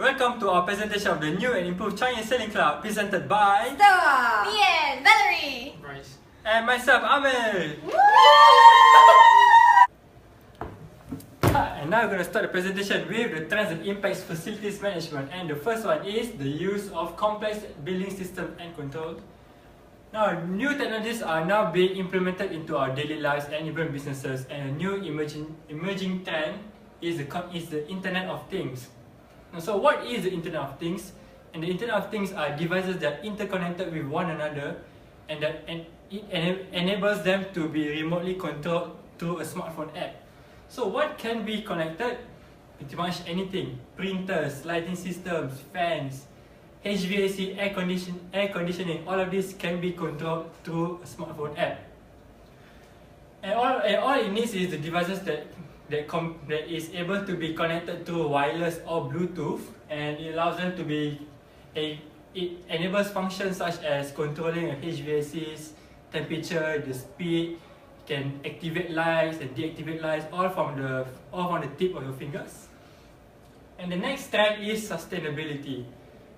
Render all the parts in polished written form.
Welcome to our presentation of the new and improved Chinese Sailing Club presented by Stella, me and Valerie, Bryce, and myself, Ameer. And now we're going to start the presentation with the trends and impacts facilities management. And the first one is the use of complex building system and control. Now, new technologies are now being implemented into our daily lives and even businesses. And a new emerging trend is the Internet of Things. Now, so what is the Internet of Things? And the Internet of Things are devices that are interconnected with one another, and it enables them to be remotely controlled through a smartphone app. So what can be connected? Pretty much anything. Printers, lighting systems, fans, HVAC, air conditioning, all of this can be controlled through a smartphone app. And all it needs is the devices that is able to be connected to wireless or Bluetooth, and it allows them to be it enables functions such as controlling a HVAC's temperature, the speed, can activate lights and deactivate lights all from the tip of your fingers. And the next trend is sustainability.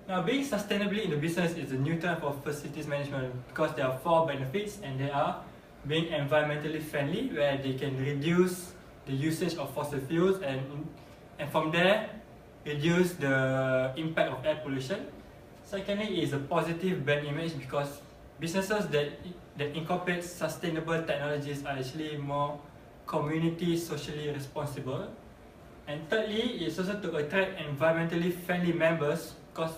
Now, being sustainably in the business is a new trend for facilities management because there are 4 benefits, and they are being environmentally friendly, where they can reduce the usage of fossil fuels and from there reduce the impact of air pollution. Secondly is a positive brand image, because businesses that incorporate sustainable technologies are actually more community socially responsible. And thirdly is also to attract environmentally friendly members, because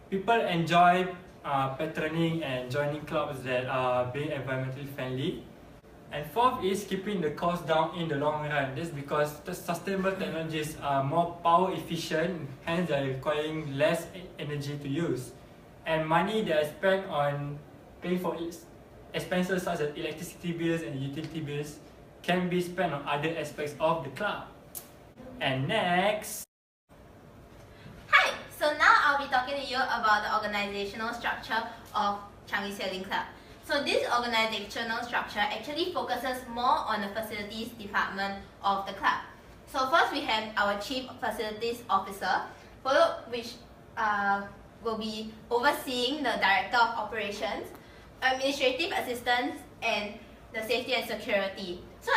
people enjoy patroning and joining clubs that are being environmentally friendly. And fourth is keeping the cost down in the long run. This is because the sustainable technologies are more power efficient, hence they are requiring less energy to use. And money that is spent on paying for expenses such as electricity bills and utility bills can be spent on other aspects of the club. And next, Hi, so now I'll be talking to you about the organizational structure of Changi Sailing Club. So this organizational structure actually focuses more on the facilities department of the club. So first we have our Chief Facilities Officer, which will be overseeing the Director of Operations, Administrative Assistants, and the Safety and Security. So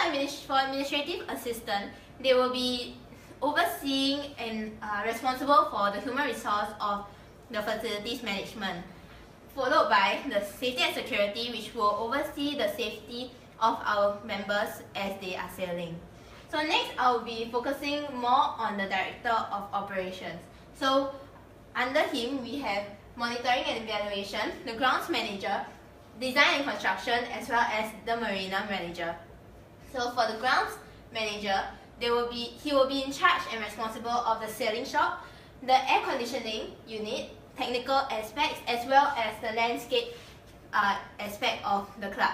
for Administrative Assistant, they will be overseeing and responsible for the human resource of the facilities management, followed by the Safety and Security, which will oversee the safety of our members as they are sailing. So next, I will be focusing more on the Director of Operations. So under him, we have Monitoring and Evaluation, the Grounds Manager, Design and Construction, as well as the Marina Manager. So for the Grounds Manager, he will be in charge and responsible of the sailing shop, the air conditioning unit, technical aspects, as well as the landscape aspect of the club.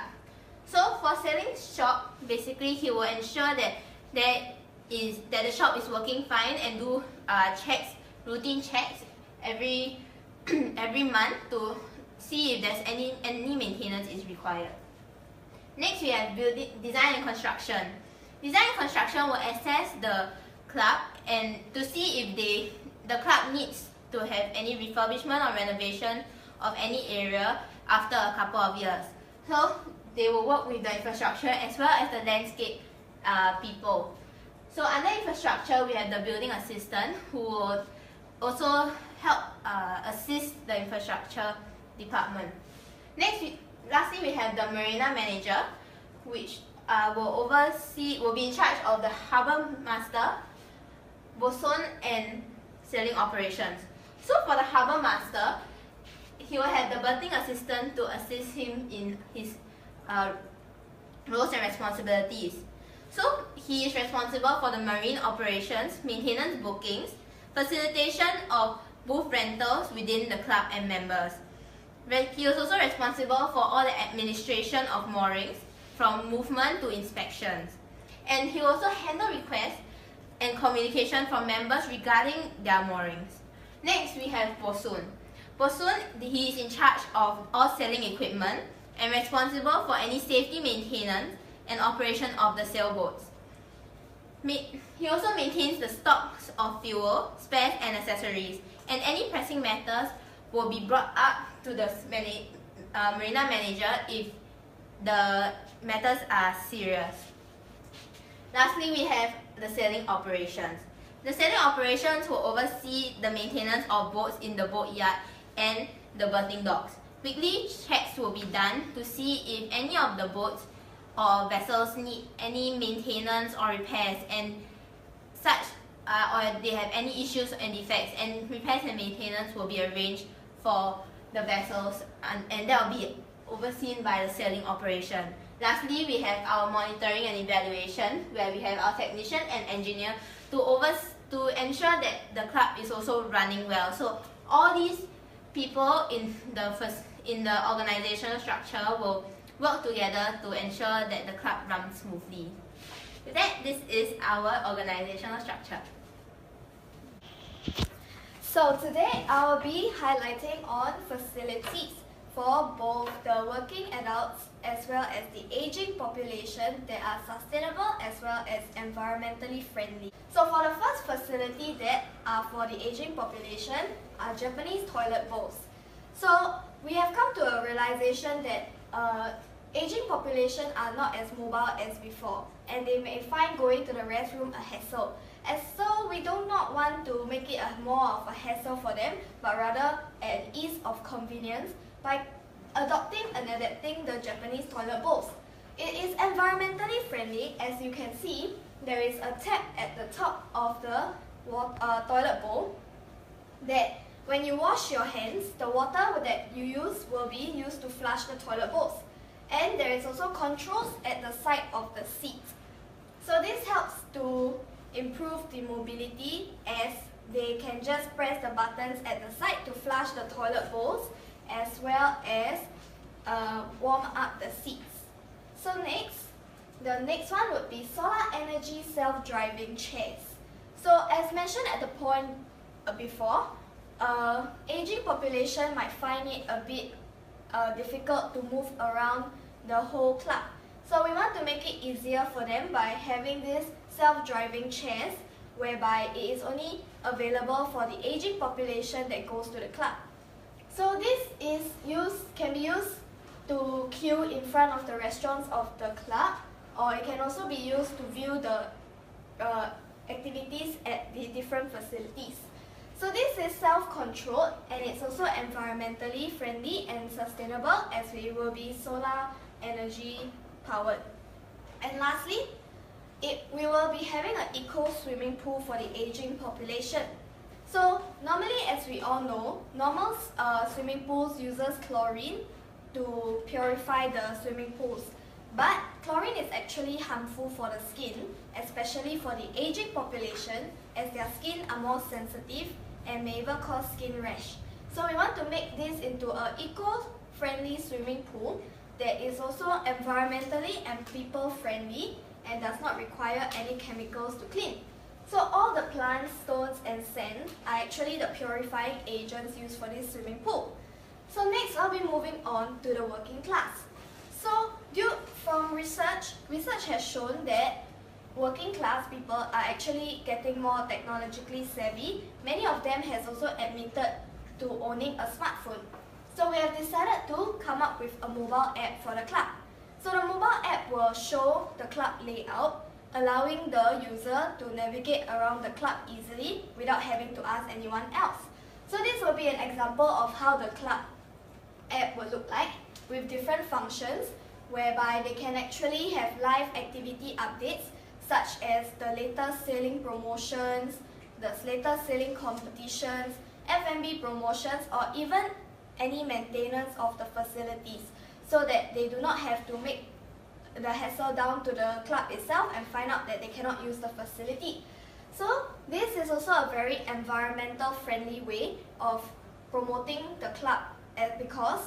So for sailing shop, basically he will ensure that the shop is working fine and do routine checks every month to see if there's any maintenance is required. Next, we have Design and Construction. Design and Construction will assess the club and to see if the club needs to have any refurbishment or renovation of any area after a couple of years. So they will work with the infrastructure as well as the landscape people. So under infrastructure, we have the building assistant, who will also help assist the infrastructure department. Lastly, we have the Marina Manager, which will be in charge of the Harbour Master, bosun, and sailing operations. So for the Harbour Master, he will have the berthing assistant to assist him in his roles and responsibilities. So he is responsible for the marine operations, maintenance bookings, facilitation of booth rentals within the club and members. He is also responsible for all the administration of moorings, from movement to inspections. And he will also handle requests and communication from members regarding their moorings. Next, we have bosun. Bosun, he is in charge of all sailing equipment and responsible for any safety maintenance and operation of the sailboats. He also maintains the stocks of fuel, spares and accessories, and any pressing matters will be brought up to the marina manager if the matters are serious. Lastly, we have the sailing operations. The sailing operations will oversee the maintenance of boats in the boatyard and the berthing docks. Weekly checks will be done to see if any of the boats or vessels need any maintenance or repairs and such, or they have any issues and defects, and repairs and maintenance will be arranged for the vessels, and that will be overseen by the sailing operation. Lastly, we have our monitoring and evaluation, where we have our technician and engineer to ensure that the club is also running well. So all these people in the organizational structure will work together to ensure that the club runs smoothly. With that, this is our organizational structure. So today I'll be highlighting on facilities for both the working adults as well as the aging population that are sustainable as well as environmentally friendly. So for the first facility that are for the aging population are Japanese toilet bowls. So we have come to a realization that aging population are not as mobile as before, and they may find going to the restroom a hassle. And so we do not want to make it more of a hassle for them, but rather an ease of convenience by adopting and adapting the Japanese toilet bowls. It is environmentally friendly. As you can see, there is a tap at the top of the toilet bowl that when you wash your hands, the water that you use will be used to flush the toilet bowls. And there is also controls at the side of the seat. So this helps to improve the mobility, as they can just press the buttons at the side to flush the toilet bowls as well as warm up the seats. So the next one would be solar energy self-driving chairs. So as mentioned at the point before, aging population might find it a bit difficult to move around the whole club. So we want to make it easier for them by having these self-driving chairs, whereby it is only available for the aging population that goes to the club. So this can be used to queue in front of the restaurants of the club, or it can also be used to view the activities at the different facilities. So this is self-controlled, and it's also environmentally friendly and sustainable, as we will be solar energy powered. And lastly, we will be having an eco swimming pool for the aging population. So normally, as we all know, normal swimming pools uses chlorine to purify the swimming pools. But chlorine is actually harmful for the skin, especially for the aging population, as their skin are more sensitive and may even cause skin rash. So we want to make this into an eco-friendly swimming pool that is also environmentally and people-friendly and does not require any chemicals to clean. So all the plants, stones and sand are actually the purifying agents used for this swimming pool. So next I'll be moving on to the working class. So from research has shown that working class people are actually getting more technologically savvy. Many of them has also admitted to owning a smartphone. So we have decided to come up with a mobile app for the club. So the mobile app will show the club layout, allowing the user to navigate around the club easily without having to ask anyone else. So this will be an example of how the club app will look like, with different functions whereby they can actually have live activity updates, such as the latest sailing promotions, the latest sailing competitions, F&B promotions, or even any maintenance of the facilities, so that they do not have to make the hassle down to the club itself and find out that they cannot use the facility. So this is also a very environmental friendly way of promoting the club, because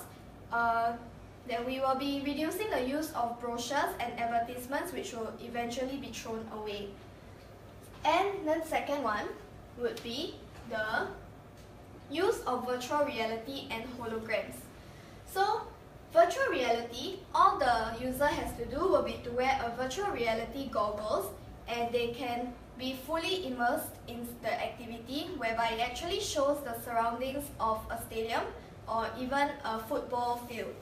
that we will be reducing the use of brochures and advertisements, which will eventually be thrown away. And the second one would be the use of virtual reality and holograms. So virtual reality, all the user has to do will be to wear a virtual reality goggles and they can be fully immersed in the activity, whereby it actually shows the surroundings of a stadium or even a football field.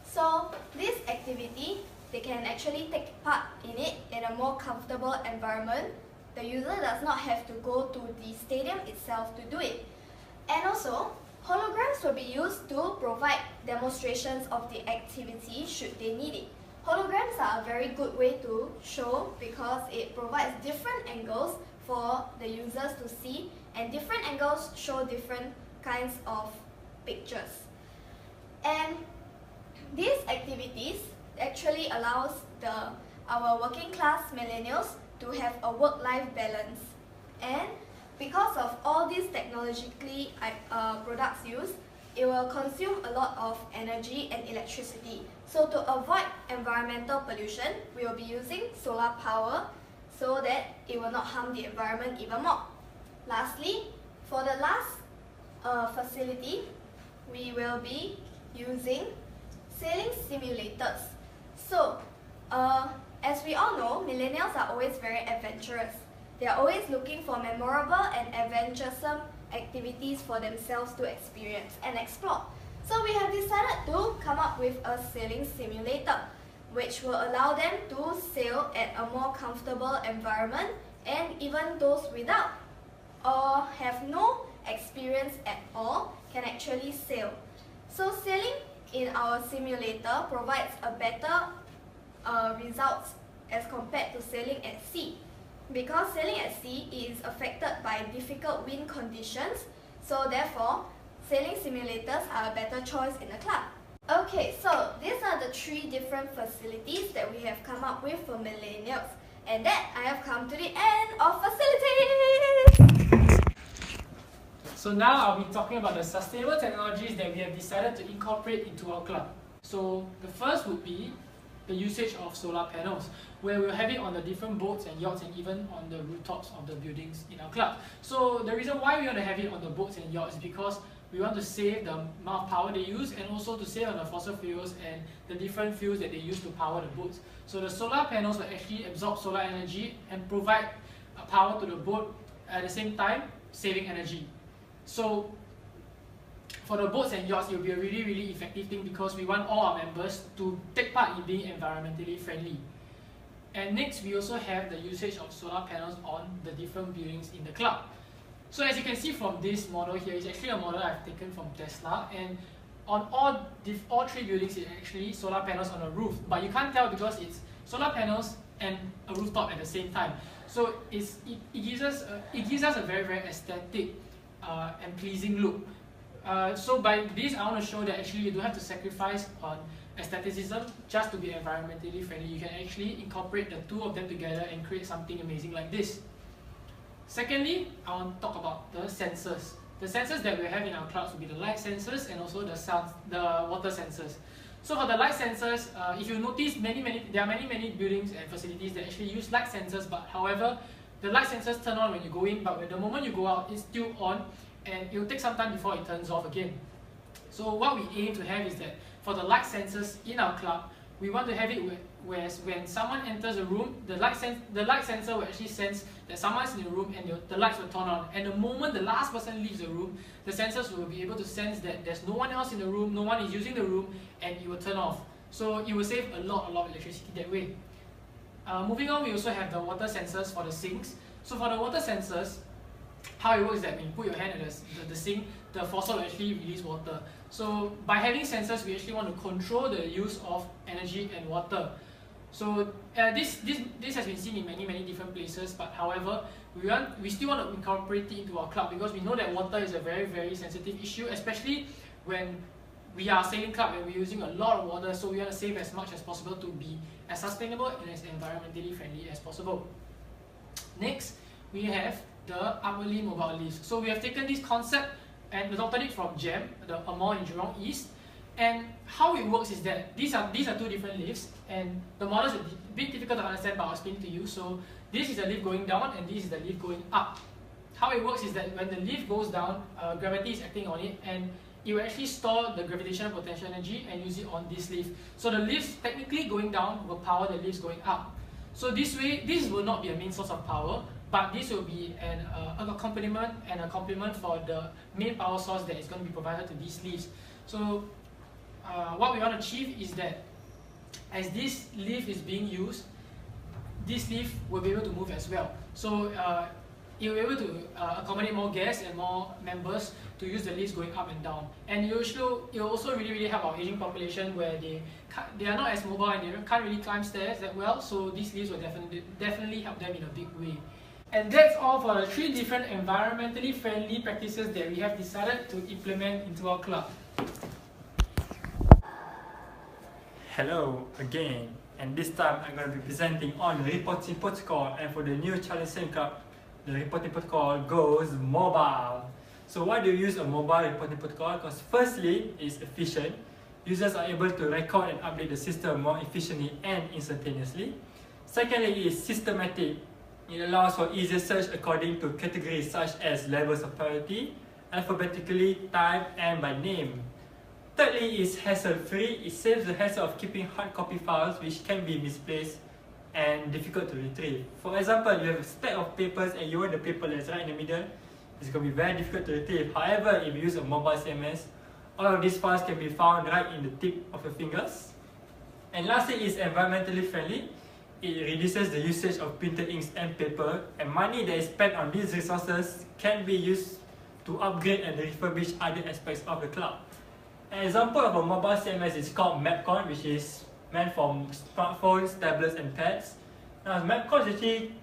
So this activity, they can actually take part in it in a more comfortable environment. The user does not have to go to the stadium itself to do it. And also, holograms will be used to provide demonstrations of the activity should they need it. Holograms are a very good way to show because it provides different angles for the users to see, and different angles show different kinds of pictures. And these activities actually allows our working class millennials to have a work-life balance. And because of all these technologically products used, it will consume a lot of energy and electricity. So to avoid environmental pollution, we will be using solar power so that it will not harm the environment even more. Lastly, for the last facility, we will be using sailing simulators. So, as we all know, millennials are always very adventurous. They are always looking for memorable and adventuresome activities for themselves to experience and explore. So we have decided to come up with a sailing simulator, which will allow them to sail at a more comfortable environment, and even those without or have no experience at all can actually sail. So sailing in our simulator provides a better results as compared to sailing at sea, because sailing at sea is affected by difficult wind conditions, so therefore sailing simulators are a better choice in the club. Okay, so these are the 3 different facilities that we have come up with for millennials, and that I have come to the end of facilities! So now I'll be talking about the sustainable technologies that we have decided to incorporate into our club. So the first would be the usage of solar panels, where we'll have it on the different boats and yachts and even on the rooftops of the buildings in our club. So the reason why we want to have it on the boats and yachts is because we want to save the amount of power they use, and also to save on the fossil fuels and the different fuels that they use to power the boats. So the solar panels will actually absorb solar energy and provide power to the boat, at the same time saving energy. So for the boats and yachts, it will be a really effective thing because we want all our members to take part in being environmentally friendly. And next, we also have the usage of solar panels on the different buildings in the club. So as you can see from this model here, it's actually a model I've taken from Tesla, and on all 3 buildings, it's actually solar panels on the roof. But you can't tell because it's solar panels and a rooftop at the same time. So it gives us a very aesthetic and pleasing look. So by this, I want to show that actually you don't have to sacrifice on aestheticism just to be environmentally friendly. You can actually incorporate the 2 of them together and create something amazing like this. Secondly, I want to talk about the sensors. The sensors that we have in our clubs will be the light sensors and also the water sensors. So for the light sensors, if you notice, there are many buildings and facilities that actually use light sensors, but however, the light sensors turn on when you go in, but when the moment you go out, it's still on, and it will take some time before it turns off again. So what we aim to have is that for the light sensors in our club, we want to have it where when someone enters a room, the light sensor will actually sense that someone's in the room, and the lights will turn on. And the moment the last person leaves the room, the sensors will be able to sense that there's no one else in the room, no one is using the room, and it will turn off. So it will save a lot of electricity that way. Moving on, we also have the water sensors for the sinks. So for the water sensors, how it works is that when you put your hand at the sink, the faucet will actually release water. So by having sensors, we actually want to control the use of energy and water. So this has been seen in many different places, but however, we still want to incorporate it into our club because we know that water is a very sensitive issue, especially when we are a sailing club and we're using a lot of water. So we want to save as much as possible to be as sustainable and as environmentally friendly as possible. Next, we have the upwardly mobile lifts. So we have taken this concept and adopted it from GEM, the Ameer in Jurong East. And how it works is that these are 2 different lifts, and the models are a bit difficult to understand, but I'll explain to you. So this is the lift going down, and this is the lift going up. How it works is that when the lift goes down, gravity is acting on it, and it will actually store the gravitational potential energy and use it on this lift. So the lifts technically going down will power the lifts going up. So this way, this will not be a main source of power, but this will be a complement for the main power source that is going to be provided to these leaves. So what we want to achieve is that as this leaf is being used, this leaf will be able to move as well. So it will be able to accommodate more guests and more members to use the lifts going up and down. And it will also really help our aging population where they are not as mobile and they can't really climb stairs that well. So these lifts will definitely help them in a big way. And that's all for the 3 different environmentally friendly practices that we have decided to implement into our club. Hello again, and this time I'm going to be presenting on the reporting protocol, and for the new Challenge Sailing Club, the reporting protocol goes mobile. So why do you use a mobile reporting protocol? Because firstly, it's efficient. Users are able to record and update the system more efficiently and instantaneously. Secondly, it's systematic. It allows for easier search according to categories such as levels of priority, alphabetically, type, and by name. Thirdly, it's hassle-free. It saves the hassle of keeping hard copy files which can be misplaced and difficult to retrieve. For example, you have a stack of papers and you want the paper that's right in the middle, it's going to be very difficult to retrieve. However, if you use a mobile CMS, all of these files can be found right in the tip of your fingers. And lastly, it's environmentally friendly. It reduces the usage of printed inks and paper, and money that is spent on these resources can be used to upgrade and refurbish other aspects of the club. An example of a mobile CMS is called Mapcon, which is meant for smartphones, tablets, and pads. Now, Mapcon is actually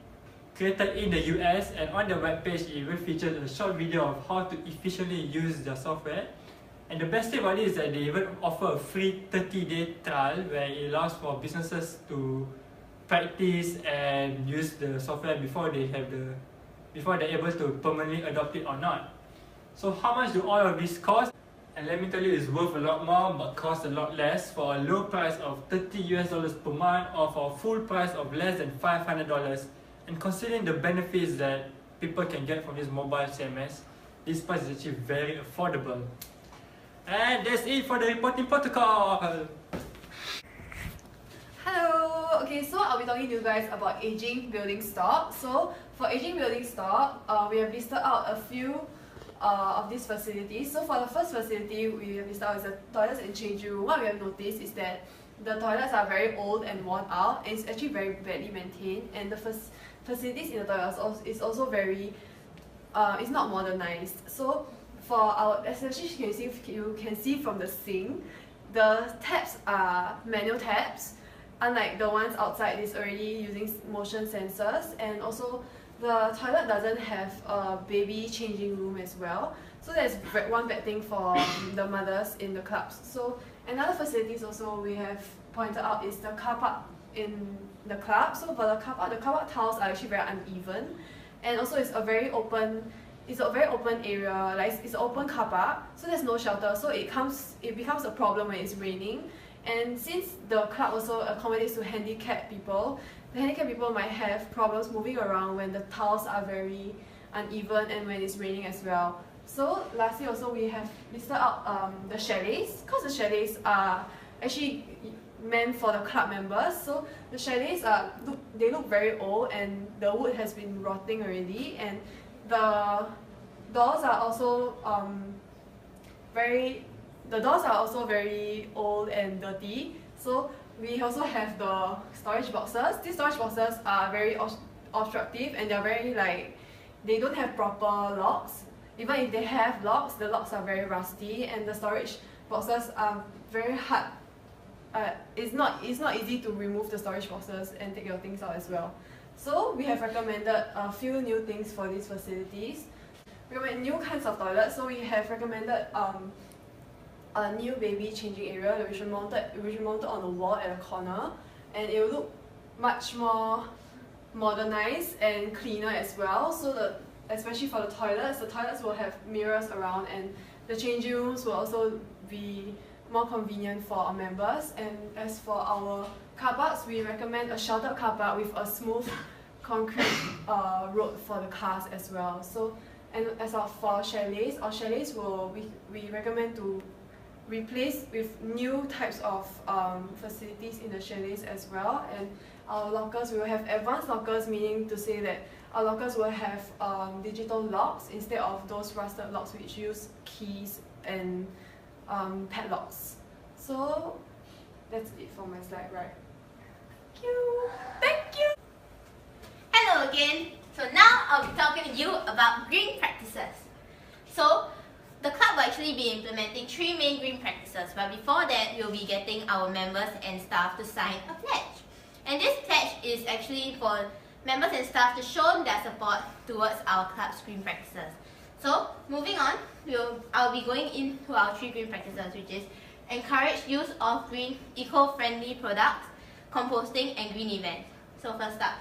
created in the US, and on the webpage it even features a short video of how to efficiently use their software. And the best thing about it is that they even offer a free 30-day trial where it allows for businesses to practice and use the software before they're able to permanently adopt it or not. So how much do all of this cost? And let me tell you, it's worth a lot more but costs a lot less for a low price of $30 per month or for a full price of less than $500. And considering the benefits that people can get from this mobile CMS, this price is actually very affordable. And that's it for the reporting protocol. Hello! Okay, so I'll be talking to you guys about aging building stock. So for aging building stock, we have listed out a few of these facilities. So for the first facility, we have listed out is the toilets and changing room. What we have noticed is that the toilets are very old and worn out, and it's actually very badly maintained. And the facilities in the toilets is also very, it's not modernized. So for our, especially you can see from the sink, the taps are manual taps. Unlike the ones outside, it's already using motion sensors, and also the toilet doesn't have a baby changing room as well. So that's one bad thing for the mothers in the clubs. So another facilities also we have pointed out is the car park in the club. So for the car park tiles are actually very uneven, and also it's a very open area, like it's an open car park, so there's no shelter, so it becomes a problem when it's raining. And since the club also accommodates to handicapped people, the handicapped people might have problems moving around when the tiles are very uneven and when it's raining as well. So lastly also we have listed out the chalets, because the chalets are actually meant for the club members. So the chalets look very old, and the wood has been rotting already, and the doors are also very old and dirty. So we also have the storage boxes. These storage boxes are very obstructive, and they're very they don't have proper locks. Even if they have locks, the locks are very rusty, and the storage boxes are very hard. It's not easy to remove the storage boxes and take your things out as well. So we have recommended a few new things for these facilities. We recommend new kinds of toilets. So we have recommended a new baby changing area which is mounted on the wall at the corner, and it will look much more modernized and cleaner as well. So especially for the toilets will have mirrors around, and the changing rooms will also be more convenient for our members. And as for our car parks, we recommend a sheltered car park with a smooth concrete road for the cars as well. So, and for chalets, our chalets we recommend to replace with new types of facilities in the chalets as well. And our lockers, we will have advanced lockers, meaning to say that our lockers will have digital locks instead of those rusted locks which use keys and padlocks. So that's it for my slide, right? Thank you. Thank you. Hello again. So now I'll be talking to you about green practices. So the club will actually be implementing 3 main green practices, but before that we'll be getting our members and staff to sign a pledge. And this pledge is actually for members and staff to show their support towards our club's green practices. So moving on, I'll be going into our 3 green practices, which is encourage use of green eco-friendly products, composting and green events. So first up,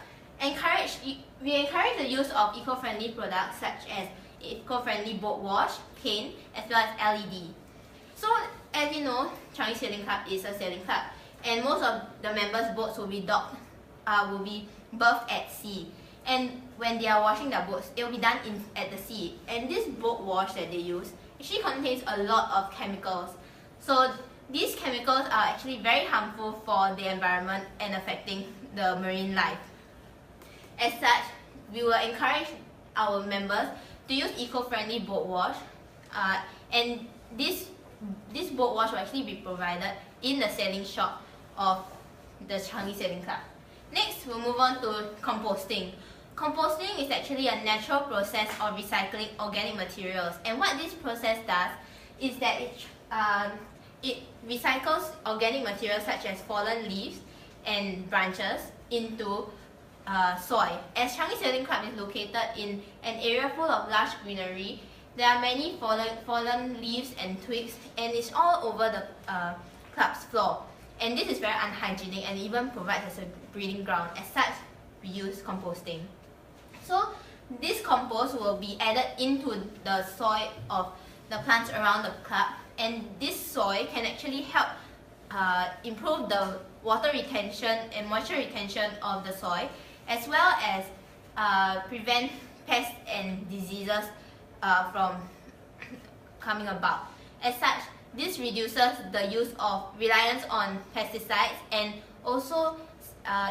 we encourage the use of eco-friendly products such as eco-friendly boat wash, paint, as well as LED. So as you know, Changi Sailing Club is a sailing club, and most of the members' boats will be berthed at sea. And when they are washing their boats, it will be done at the sea. And this boat wash that they use actually contains a lot of chemicals. So these chemicals are actually very harmful for the environment and affecting the marine life. As such, we will encourage our members to use eco-friendly boat wash, and this boat wash will actually be provided in the sailing shop of the Changi Sailing Club. Next, we'll move on to composting. Composting is actually a natural process of recycling organic materials, and what this process does is that it recycles organic materials such as fallen leaves and branches into soil. As Changi Sailing Club is located in an area full of lush greenery, there are many fallen leaves and twigs, and it's all over the club's floor. And this is very unhygienic and even provides as a breeding ground. As such, we use composting. So this compost will be added into the soil of the plants around the club, and this soil can actually help improve the water retention and moisture retention of the soil, as well as prevent pests and diseases from coming about. As such, this reduces the use of reliance on pesticides and also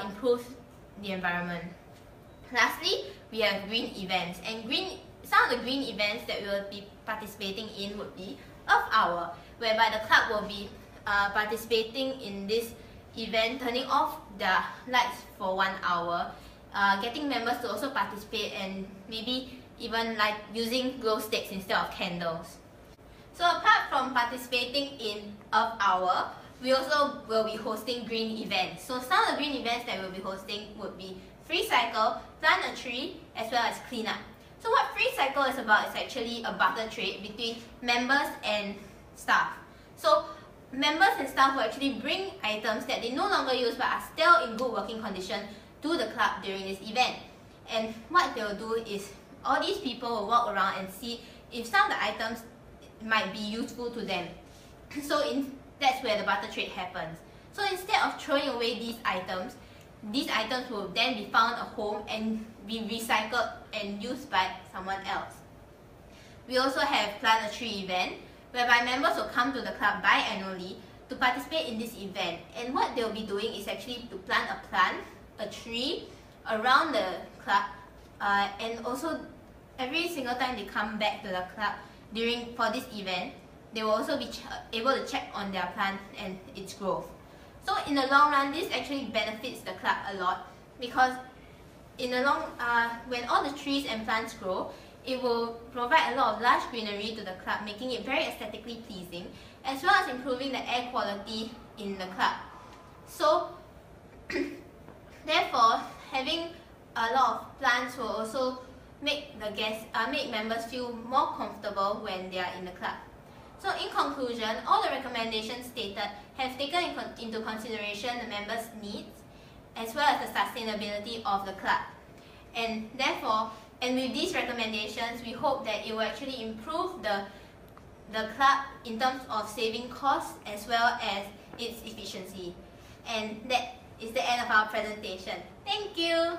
improves the environment. Lastly, we have green events, and some of the green events that we will be participating in would be Earth Hour, whereby the club will be participating in this event, turning off their lights for 1 hour, getting members to also participate, and maybe even like using glow sticks instead of candles. So apart from participating in Earth Hour, we also will be hosting green events. So some of the green events that we'll be hosting would be Free Cycle, Plant a Tree, as well as Cleanup. So what Free Cycle is about is actually a barter trade between members and staff. So members and staff will actually bring items that they no longer use but are still in good working condition to the club during this event. And what they'll do is all these people will walk around and see if some of the items might be useful to them. So that's where the barter trade happens. So instead of throwing away these items will then be found a home and be recycled and used by someone else. We also have Plant a Tree event, whereby members will come to the club biannually to participate in this event. And what they'll be doing is actually to plant a tree around the club, and also every single time they come back to the club for this event, they will also be able to check on their plant and its growth. So in the long run, this actually benefits the club a lot, because in the when all the trees and plants grow, it will provide a lot of lush greenery to the club, making it very aesthetically pleasing, as well as improving the air quality in the club. So therefore, having a lot of plants will also make members feel more comfortable when they are in the club. So in conclusion, all the recommendations stated have taken into consideration the members' needs as well as the sustainability of the club. And therefore, and with these recommendations, we hope that it will actually improve the club in terms of saving costs as well as its efficiency. And that is the end of our presentation. Thank you!